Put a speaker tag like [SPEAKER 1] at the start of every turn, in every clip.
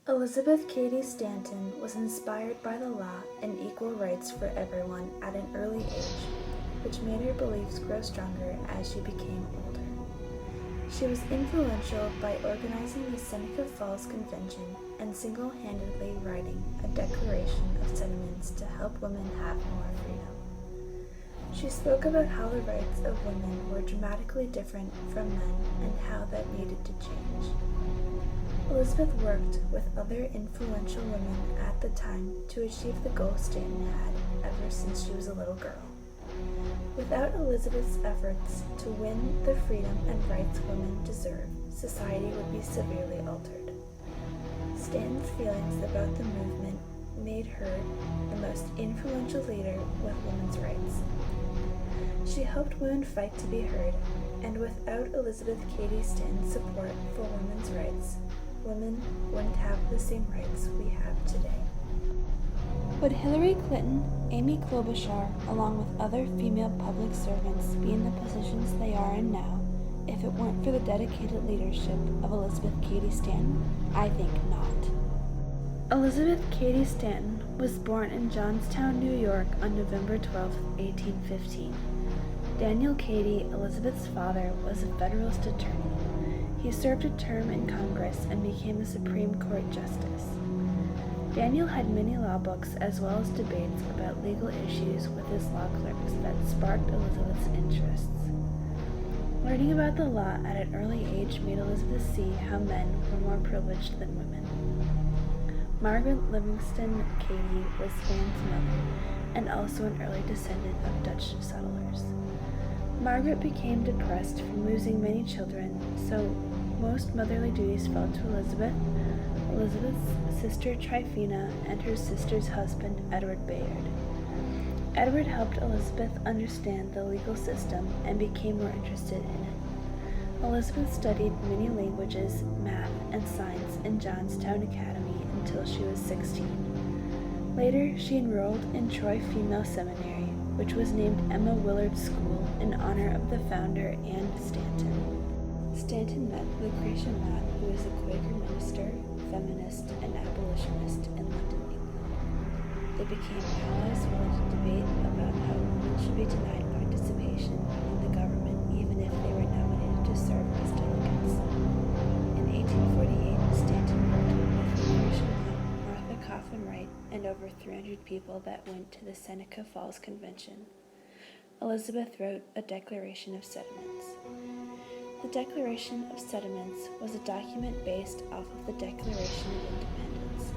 [SPEAKER 1] Elizabeth Cady Stanton was inspired by the law and equal rights for everyone at an early age, which made her beliefs grow stronger as she became older. She was influential by organizing the Seneca Falls Convention and single-handedly writing a Declaration of Sentiments to help women have more freedom. She spoke about how the rights of women were dramatically different from men and how that needed to change. Elizabeth worked with other influential women at the time to achieve the goal Stanton had ever since she was a little girl. Without Elizabeth's efforts to win the freedom and rights women deserve, society would be severely altered. Stanton's feelings about the movement made her the most influential leader with women's rights. She helped women fight to be heard, and without Elizabeth Cady Stanton's support for women's rights, women wouldn't have the same rights we have today.
[SPEAKER 2] Would Hillary Clinton, Amy Klobuchar, along with other female public servants, be in the positions they are in now if it weren't for the dedicated leadership of Elizabeth Cady Stanton? I think not. Elizabeth Cady Stanton was born in Johnstown, New York on November 12, 1815. Daniel Cady, Elizabeth's father, was a Federalist attorney. He served a term in Congress and became a Supreme Court justice. Daniel had many law books as well as debates about legal issues with his law clerks that sparked Elizabeth's interests. Learning about the law at an early age made Elizabeth see how men were more privileged than women. Margaret Livingston Cady was Stanton's mother and also an early descendant of Dutch settlers. Margaret became depressed from losing many children, so most motherly duties fell to Elizabeth, Elizabeth's sister Tryphena, and her sister's husband, Edward Bayard. Edward helped Elizabeth understand the legal system and became more interested in it. Elizabeth studied many languages, math, and science in Johnstown Academy until she was 16. Later, she enrolled in Troy Female Seminary, which was named Emma Willard School in honor of the founder, Anne Stanton. Stanton met the Lucretia Mott, who was a Quaker minister, feminist, and abolitionist in London, England. They became allies willing to debate about how women should be denied participation in the government even if they were nominated to serve as delegates. In 1848, Stanton worked with Lucretia Mott, Martha Coffin Wright, and over 300 people that went to the Seneca Falls Convention. Elizabeth wrote a Declaration of Sentiments. The Declaration of Sentiments was a document based off of the Declaration of Independence.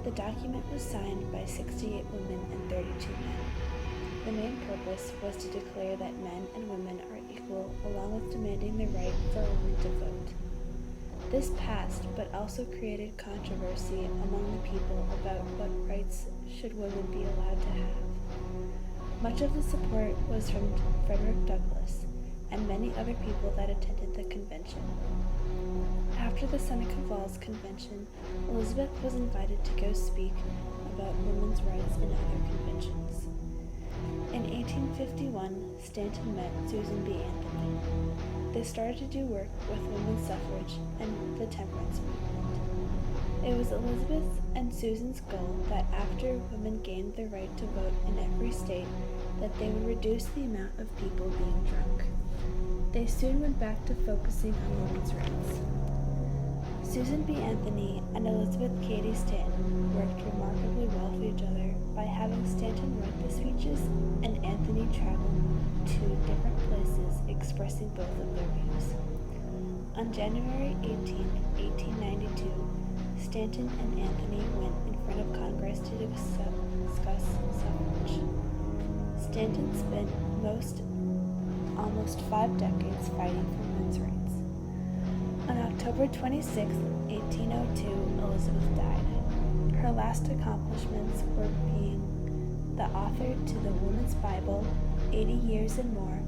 [SPEAKER 2] The document was signed by 68 women and 32 men. The main purpose was to declare that men and women are equal, along with demanding the right for women to vote. This passed, but also created controversy among the people about what rights should women be allowed to have. Much of the support was from Frederick Douglass and many other people that attended the convention. After the Seneca Falls Convention, Elizabeth was invited to go speak about women's rights in other conventions. In 1851, Stanton met Susan B. Anthony. They started to do work with women's suffrage and the temperance movement. It was Elizabeth's and Susan's goal that after women gained the right to vote in every state, that they would reduce the amount of people being drunk. They soon went back to focusing on women's rights. Susan B. Anthony and Elizabeth Cady Stanton worked remarkably well for each other by having Stanton write the speeches and Anthony travel to different places expressing both of their views. On January 18, 1892, Stanton and Anthony went in front of Congress to discuss suffrage. Stanton spent almost 5 decades fighting for women's rights. On October 26, 1802, Elizabeth died. Her last accomplishments were being the author to the Women's Bible, 80 Years and More,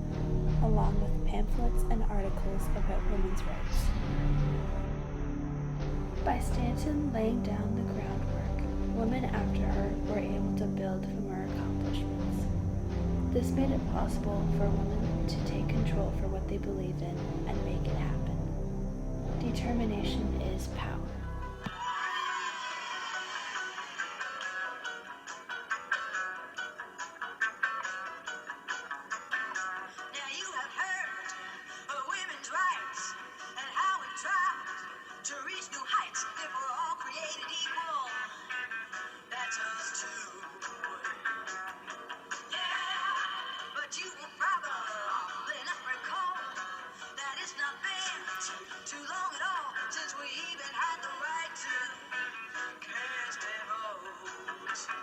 [SPEAKER 2] along with pamphlets and articles about women's rights. By Stanton laying down the groundwork, women after her were able to build from her accomplishments. This made it possible for women to take control for what they believed in and make it happen. Determination is power.